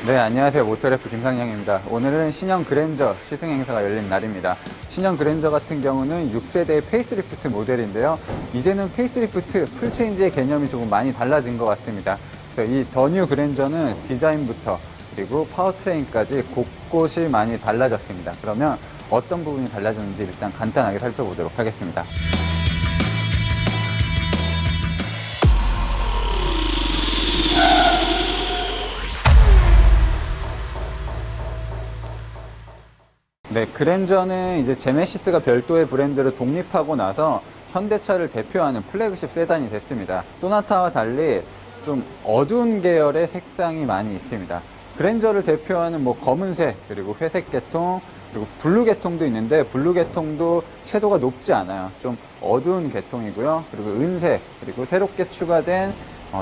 네, 안녕하세요. 모터래프 김상영입니다. 오늘은 신형 그랜저 시승 행사가 열린 날입니다. 신형 그랜저 같은 경우는 6세대 페이스리프트 모델인데요. 이제는 페이스리프트, 풀체인지의 개념이 조금 많이 달라진 것 같습니다. 그래서 이 더 뉴 그랜저는 디자인부터 그리고 파워트레인까지 곳곳이 많이 달라졌습니다. 그러면 어떤 부분이 달라졌는지 일단 간단하게 살펴보도록 하겠습니다. 네, 그랜저는 이제 제네시스가 별도의 브랜드를 독립하고 나서 현대차를 대표하는 플래그십 세단이 됐습니다. 소나타와 달리 좀 어두운 계열의 색상이 많이 있습니다. 그랜저를 대표하는 검은색, 그리고 회색 계통, 그리고 블루 계통도 있는데 블루 계통도 채도가 높지 않아요. 좀 어두운 계통이고요. 그리고 은색, 그리고 새롭게 추가된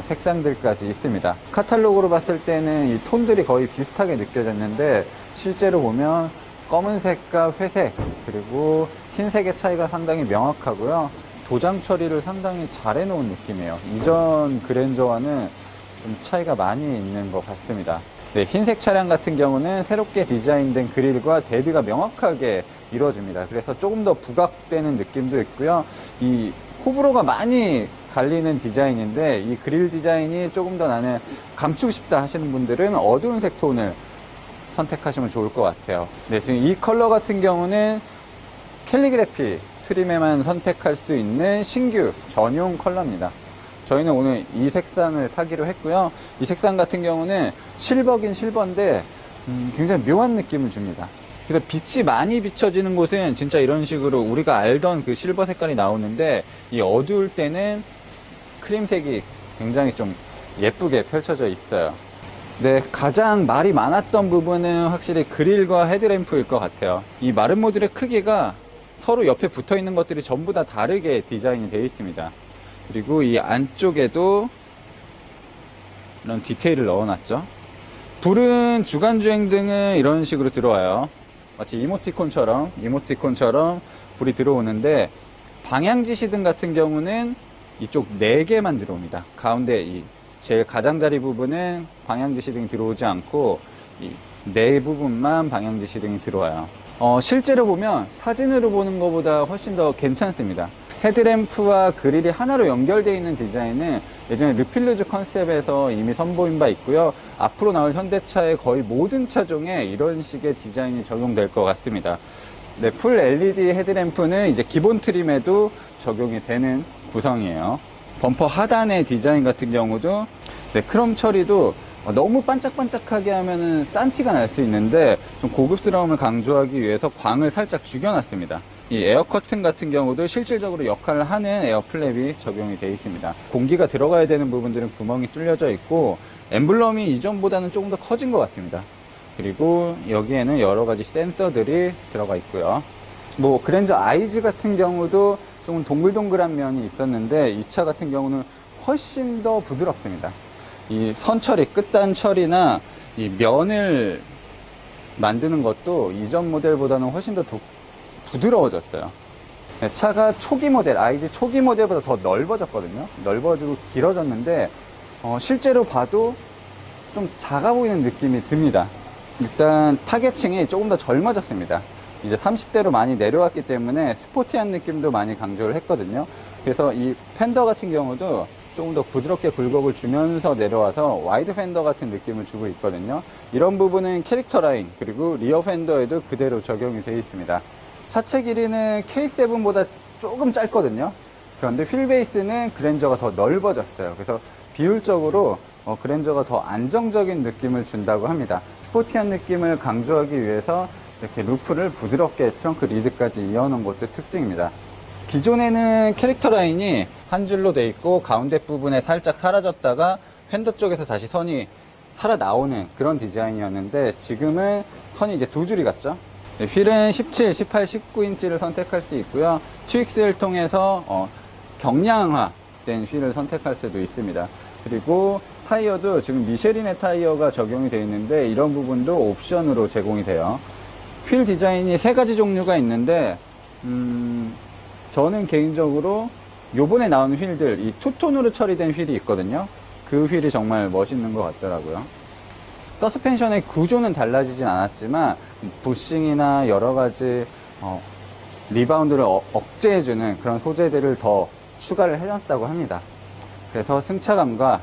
색상들까지 있습니다. 카탈로그로 봤을 때는 이 톤들이 거의 비슷하게 느껴졌는데 실제로 보면 검은색과 회색, 그리고 흰색의 차이가 상당히 명확하고요. 도장 처리를 상당히 잘 해놓은 느낌이에요. 이전 그랜저와는 좀 차이가 많이 있는 것 같습니다. 네, 흰색 차량 같은 경우는 새롭게 디자인된 그릴과 대비가 명확하게 이루어집니다. 그래서 조금 더 부각되는 느낌도 있고요. 이 호불호가 많이 갈리는 디자인인데 이 그릴 디자인이 조금 더 나는 감추고 싶다 하시는 분들은 어두운 색 톤을 선택하시면 좋을 것 같아요. 네, 지금 이 컬러 같은 경우는 캘리그래피 트림에만 선택할 수 있는 신규 전용 컬러입니다. 저희는 오늘 이 색상을 타기로 했고요. 이 색상 같은 경우는 실버긴 실버인데 굉장히 묘한 느낌을 줍니다. 그래서 빛이 많이 비춰지는 곳은 진짜 이런 식으로 우리가 알던 그 실버 색깔이 나오는데 이 어두울 때는 크림색이 굉장히 좀 예쁘게 펼쳐져 있어요. 네, 가장 말이 많았던 부분은 확실히 그릴과 헤드램프일 것 같아요. 이 마른 모듈의 크기가 서로 옆에 붙어 있는 것들이 전부 다 다르게 디자인이 되어 있습니다. 그리고 이 안쪽에도 이런 디테일을 넣어놨죠. 불은 주간주행등은 이런 식으로 들어와요. 마치 이모티콘처럼 불이 들어오는데 방향지시등 같은 경우는 이쪽 4개만 들어옵니다. 가운데 이 제일 가장자리 부분은 방향지시등이 들어오지 않고 이 네 부분만 방향지시등이 들어와요. 실제로 보면 사진으로 보는 것보다 훨씬 더 괜찮습니다. 헤드램프와 그릴이 하나로 연결되어 있는 디자인은 예전에 르필루즈 컨셉에서 이미 선보인 바 있고요. 앞으로 나올 현대차의 거의 모든 차종에 이런 식의 디자인이 적용될 것 같습니다. 네, 풀 LED 헤드램프는 이제 기본 트림에도 적용이 되는 구성이에요. 범퍼 하단의 디자인 같은 경우도 네, 크롬 처리도 너무 반짝반짝하게 하면은 싼 티가 날 수 있는데 좀 고급스러움을 강조하기 위해서 광을 살짝 죽여놨습니다. 이 에어 커튼 같은 경우도 실질적으로 역할을 하는 에어 플랩이 적용이 되어 있습니다. 공기가 들어가야 되는 부분들은 구멍이 뚫려져 있고 엠블럼이 이전보다는 조금 더 커진 것 같습니다. 그리고 여기에는 여러 가지 센서들이 들어가 있고요. 그랜저 아이즈 같은 경우도 좀 동글동글한 면이 있었는데 이 차 같은 경우는 훨씬 더 부드럽습니다. 이 선 처리, 끝단 처리나 이 면을 만드는 것도 이전 모델보다는 훨씬 더 부드러워졌어요. 네, 차가 초기 모델, 아이즈 초기 모델보다 더 넓어졌거든요. 넓어지고 길어졌는데 실제로 봐도 좀 작아 보이는 느낌이 듭니다. 일단 타겟층이 조금 더 젊어졌습니다. 이제 30대로 많이 내려왔기 때문에 스포티한 느낌도 많이 강조를 했거든요. 그래서 이 팬더 같은 경우도 조금 더 부드럽게 굴곡을 주면서 내려와서 와이드 팬더 같은 느낌을 주고 있거든요. 이런 부분은 캐릭터 라인 그리고 리어 팬더에도 그대로 적용이 되어 있습니다. 차체 길이는 K7보다 조금 짧거든요. 그런데 휠베이스는 그랜저가 더 넓어졌어요. 그래서 비율적으로 그랜저가 더 안정적인 느낌을 준다고 합니다. 스포티한 느낌을 강조하기 위해서 이렇게 루프를 부드럽게 트렁크 리드까지 이어놓은 것도 특징입니다. 기존에는 캐릭터 라인이 한 줄로 돼 있고 가운데 부분에 살짝 사라졌다가 팬더 쪽에서 다시 선이 살아 나오는 그런 디자인이었는데 지금은 선이 이제 두 줄이 갔죠. 네, 휠은 17, 18, 19인치를 선택할 수 있고요. TX를 통해서 경량화된 휠을 선택할 수도 있습니다. 그리고 타이어도 지금 미쉐린의 타이어가 적용이 되어 있는데 이런 부분도 옵션으로 제공이 돼요. 휠 디자인이 3가지 종류가 있는데 저는 개인적으로 요번에 나온 휠들 이 투톤으로 처리된 휠이 있거든요. 그 휠이 정말 멋있는 것 같더라고요. 서스펜션의 구조는 달라지진 않았지만 부싱이나 여러가지 리바운드를 억제해주는 그런 소재들을 더 추가를 해놨다고 합니다. 그래서 승차감과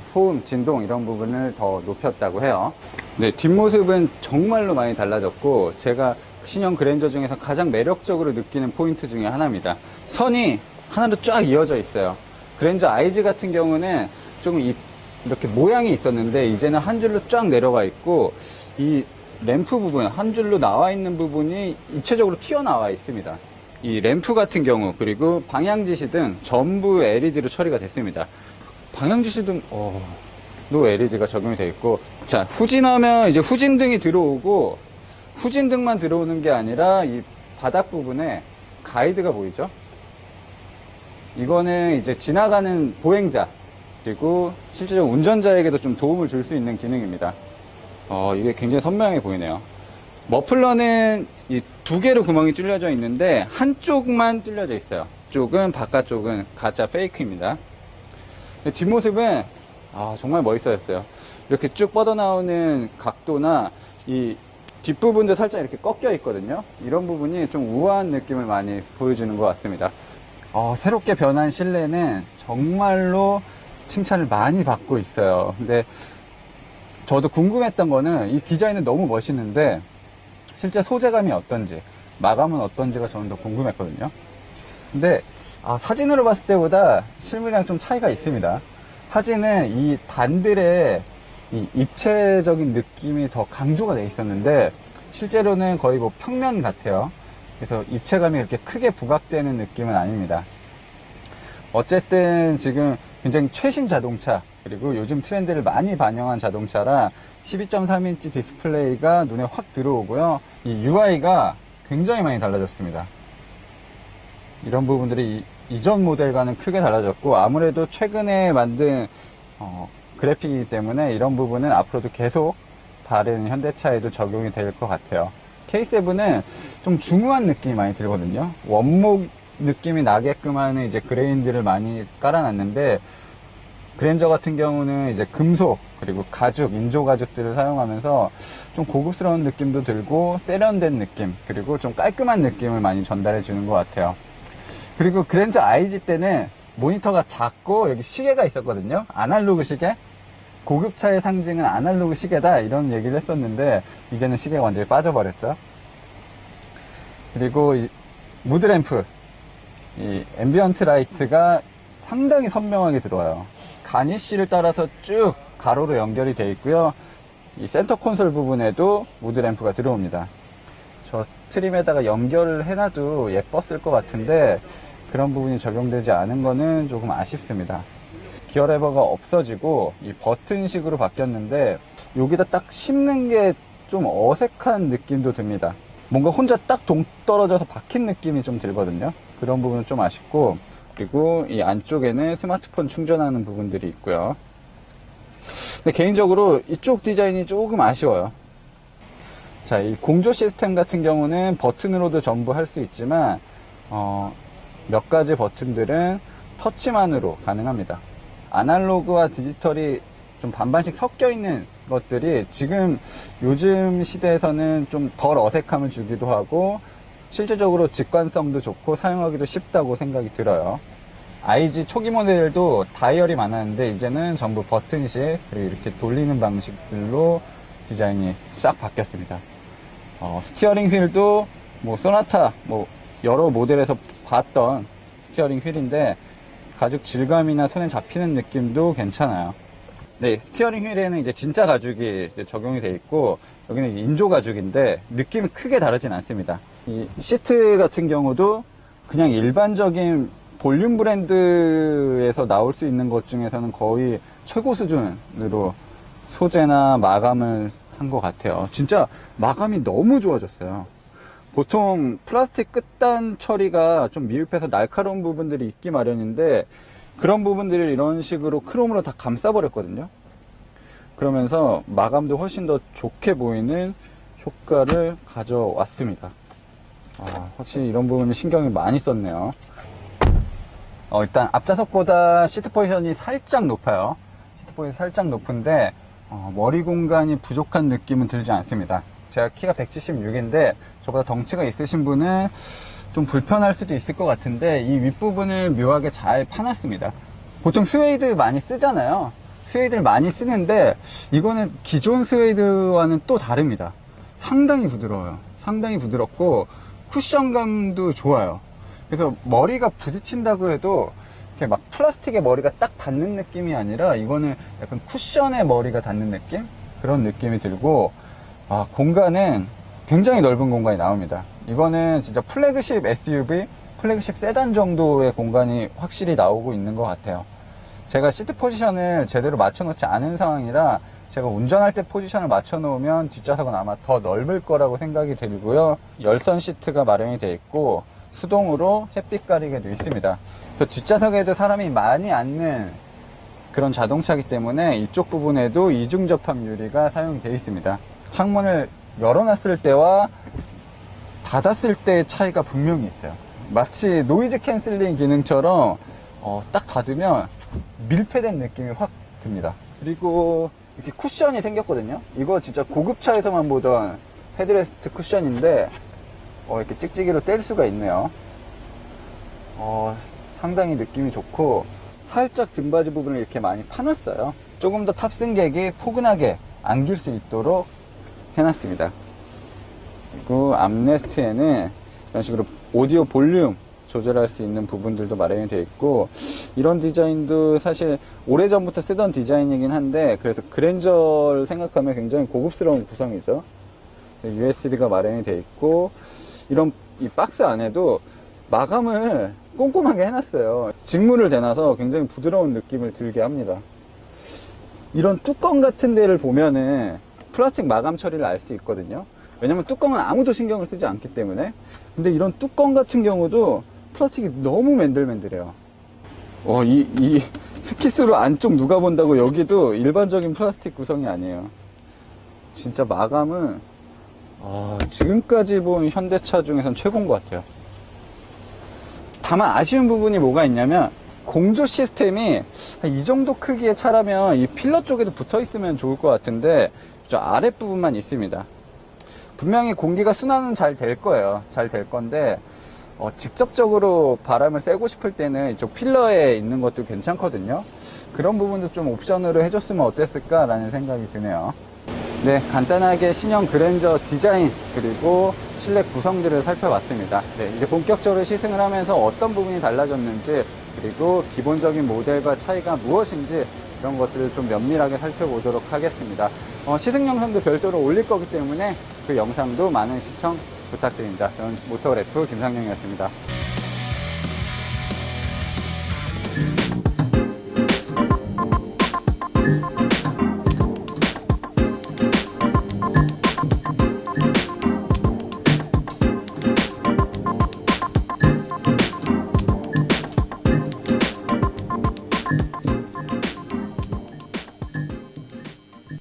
소음, 진동 이런 부분을 더 높였다고 해요. 네, 뒷모습은 정말로 많이 달라졌고 제가 신형 그랜저 중에서 가장 매력적으로 느끼는 포인트 중에 하나입니다. 선이 하나로 쫙 이어져 있어요. 그랜저 IG 같은 경우는 좀 이렇게 모양이 있었는데 이제는 한 줄로 쫙 내려가 있고 이 램프 부분, 한 줄로 나와 있는 부분이 입체적으로 튀어나와 있습니다. 이 램프 같은 경우 그리고 방향지시등 전부 LED로 처리가 됐습니다. 방향지시등 도 LED가 적용이 되어 있고, 자, 후진하면 이제 후진등이 들어오고 후진등만 들어오는 게 아니라 이 바닥 부분에 가이드가 보이죠? 이거는 이제 지나가는 보행자 그리고 실제적으로 운전자에게도 좀 도움을 줄 수 있는 기능입니다. 이게 굉장히 선명해 보이네요. 머플러는 이 두 개로 구멍이 뚫려져 있는데 한쪽만 뚫려져 있어요. 쪽은 바깥쪽은 가짜 페이크입니다. 뒷모습은 정말 멋있어졌어요. 이렇게 쭉 뻗어나오는 각도나 이 뒷부분도 살짝 이렇게 꺾여 있거든요. 이런 부분이 좀 우아한 느낌을 많이 보여주는 것 같습니다. 새롭게 변한 실내는 정말로 칭찬을 많이 받고 있어요. 근데 저도 궁금했던 거는 이 디자인은 너무 멋있는데 실제 소재감이 어떤지, 마감은 어떤지가 저는 더 궁금했거든요. 근데 사진으로 봤을 때보다 실물이랑 좀 차이가 있습니다. 사진은 이 단들의 이 입체적인 느낌이 더 강조가 돼 있었는데 실제로는 거의 뭐 평면 같아요. 그래서 입체감이 그렇게 크게 부각되는 느낌은 아닙니다. 어쨌든 지금 굉장히 최신 자동차 그리고 요즘 트렌드를 많이 반영한 자동차라 12.3인치 디스플레이가 눈에 확 들어오고요. 이 UI가 굉장히 많이 달라졌습니다. 이런 부분들이 이전 모델과는 크게 달라졌고 아무래도 최근에 만든 그래픽이기 때문에 이런 부분은 앞으로도 계속 다른 현대차에도 적용이 될 것 같아요. K7은 좀 중후한 느낌이 많이 들거든요. 원목 느낌이 나게끔 하는 이제 그레인들을 많이 깔아놨는데 그랜저 같은 경우는 이제 금속 그리고 가죽, 인조 가죽들을 사용하면서 좀 고급스러운 느낌도 들고 세련된 느낌 그리고 좀 깔끔한 느낌을 많이 전달해 주는 것 같아요. 그리고 그랜저 IG 때는 모니터가 작고 여기 시계가 있었거든요. 아날로그 시계. 고급차의 상징은 아날로그 시계다 이런 얘기를 했었는데 이제는 시계가 완전히 빠져버렸죠. 그리고 이 무드램프, 이 앰비언트 라이트가 상당히 선명하게 들어와요. 가니쉬를 따라서 쭉 가로로 연결이 되어 있고요. 이 센터 콘솔 부분에도 무드램프가 들어옵니다. 저 트림에다가 연결을 해놔도 예뻤을 것 같은데 그런 부분이 적용되지 않은 거는 조금 아쉽습니다. 기어 레버가 없어지고 이 버튼식으로 바뀌었는데 여기다 딱 씹는 게 좀 어색한 느낌도 듭니다. 뭔가 혼자 딱 동떨어져서 박힌 느낌이 좀 들거든요. 그런 부분은 좀 아쉽고 그리고 이 안쪽에는 스마트폰 충전하는 부분들이 있고요. 근데 개인적으로 이쪽 디자인이 조금 아쉬워요. 자, 이 공조 시스템 같은 경우는 버튼으로도 전부 할 수 있지만 몇 가지 버튼들은 터치만으로 가능합니다. 아날로그와 디지털이 좀 반반씩 섞여 있는 것들이 지금 요즘 시대에서는 좀 덜 어색함을 주기도 하고 실질적으로 직관성도 좋고 사용하기도 쉽다고 생각이 들어요. IG 초기 모델도 다이얼이 많았는데 이제는 전부 버튼식 그리고 이렇게 돌리는 방식들로 디자인이 싹 바뀌었습니다. 스티어링 휠도 뭐 소나타 여러 모델에서 봤던 스티어링 휠인데 가죽 질감이나 손에 잡히는 느낌도 괜찮아요. 네, 스티어링 휠에는 이제 진짜 가죽이 이제 적용이 되어 있고 여기는 이제 인조 가죽인데 느낌이 크게 다르진 않습니다. 이 시트 같은 경우도 그냥 일반적인 볼륨 브랜드에서 나올 수 있는 것 중에서는 거의 최고 수준으로 소재나 마감을 한 것 같아요. 진짜 마감이 너무 좋아졌어요. 보통 플라스틱 끝단 처리가 좀 미흡해서 날카로운 부분들이 있기 마련인데 그런 부분들을 이런 식으로 크롬으로 다 감싸버렸거든요. 그러면서 마감도 훨씬 더 좋게 보이는 효과를 가져왔습니다. 확실히 이런 부분은 신경을 많이 썼네요. 일단 앞좌석보다 시트 포지션이 살짝 높아요. 시트 포지션이 살짝 높은데 머리 공간이 부족한 느낌은 들지 않습니다. 제가 키가 176인데 저보다 덩치가 있으신 분은 좀 불편할 수도 있을 것 같은데 이 윗부분을 묘하게 잘 파놨습니다. 보통 스웨이드 많이 쓰잖아요. 스웨이드를 많이 쓰는데 이거는 기존 스웨이드와는 또 다릅니다. 상당히 부드러워요. 상당히 부드럽고 쿠션감도 좋아요. 그래서 머리가 부딪힌다고 해도 이렇게 막 플라스틱에 머리가 딱 닿는 느낌이 아니라 이거는 약간 쿠션에 머리가 닿는 느낌? 그런 느낌이 들고 공간은 굉장히 넓은 공간이 나옵니다. 이거는 진짜 플래그십 SUV, 플래그십 세단 정도의 공간이 확실히 나오고 있는 것 같아요. 제가 시트 포지션을 제대로 맞춰놓지 않은 상황이라 제가 운전할 때 포지션을 맞춰놓으면 뒷좌석은 아마 더 넓을 거라고 생각이 들고요. 열선 시트가 마련이 되어 있고 수동으로 햇빛 가리개도 있습니다. 그래서 뒷좌석에도 사람이 많이 앉는 그런 자동차이기 때문에 이쪽 부분에도 이중 접합 유리가 사용되어 있습니다. 창문을 열어놨을 때와 닫았을 때의 차이가 분명히 있어요. 마치 노이즈 캔슬링 기능처럼 딱 닫으면 밀폐된 느낌이 확 듭니다. 그리고 이렇게 쿠션이 생겼거든요. 이거 진짜 고급차에서만 보던 헤드레스트 쿠션인데 이렇게 찍찍이로 뗄 수가 있네요. 상당히 느낌이 좋고 살짝 등받이 부분을 이렇게 많이 파놨어요. 조금 더 탑승객이 포근하게 안길 수 있도록 해놨습니다. 그리고 암레스트에는 이런 식으로 오디오 볼륨 조절할 수 있는 부분들도 마련이 되어 있고 이런 디자인도 사실 오래전부터 쓰던 디자인이긴 한데 그래서 그랜저를 생각하면 굉장히 고급스러운 구성이죠. USB가 마련이 되어 있고 이런 이 박스 안에도 마감을 꼼꼼하게 해놨어요. 직물을 대놔서 굉장히 부드러운 느낌을 들게 합니다. 이런 뚜껑 같은 데를 보면은 플라스틱 마감 처리를 알 수 있거든요. 왜냐면 뚜껑은 아무도 신경을 쓰지 않기 때문에. 근데 이런 뚜껑 같은 경우도 플라스틱이 너무 맨들맨들해요. 이 스키스로 안쪽 누가 본다고 여기도 일반적인 플라스틱 구성이 아니에요. 진짜 마감은 지금까지 본 현대차 중에선 최고인 것 같아요. 다만 아쉬운 부분이 뭐가 있냐면 공조 시스템이 이 정도 크기의 차라면 이 필러 쪽에도 붙어 있으면 좋을 것 같은데 저 아랫부분만 있습니다. 분명히 공기가 순환은 잘 될 거예요. 잘 될 건데 직접적으로 바람을 쐬고 싶을 때는 이쪽 필러에 있는 것도 괜찮거든요. 그런 부분도 좀 옵션으로 해줬으면 어땠을까라는 생각이 드네요. 네, 간단하게 신형 그랜저 디자인 그리고 실내 구성들을 살펴봤습니다. 네, 이제 본격적으로 시승을 하면서 어떤 부분이 달라졌는지 그리고 기본적인 모델과 차이가 무엇인지 이런 것들을 좀 면밀하게 살펴보도록 하겠습니다. 시승 영상도 별도로 올릴 거기 때문에 그 영상도 많은 시청 부탁드립니다. 저는 모터그래프 김상영이었습니다.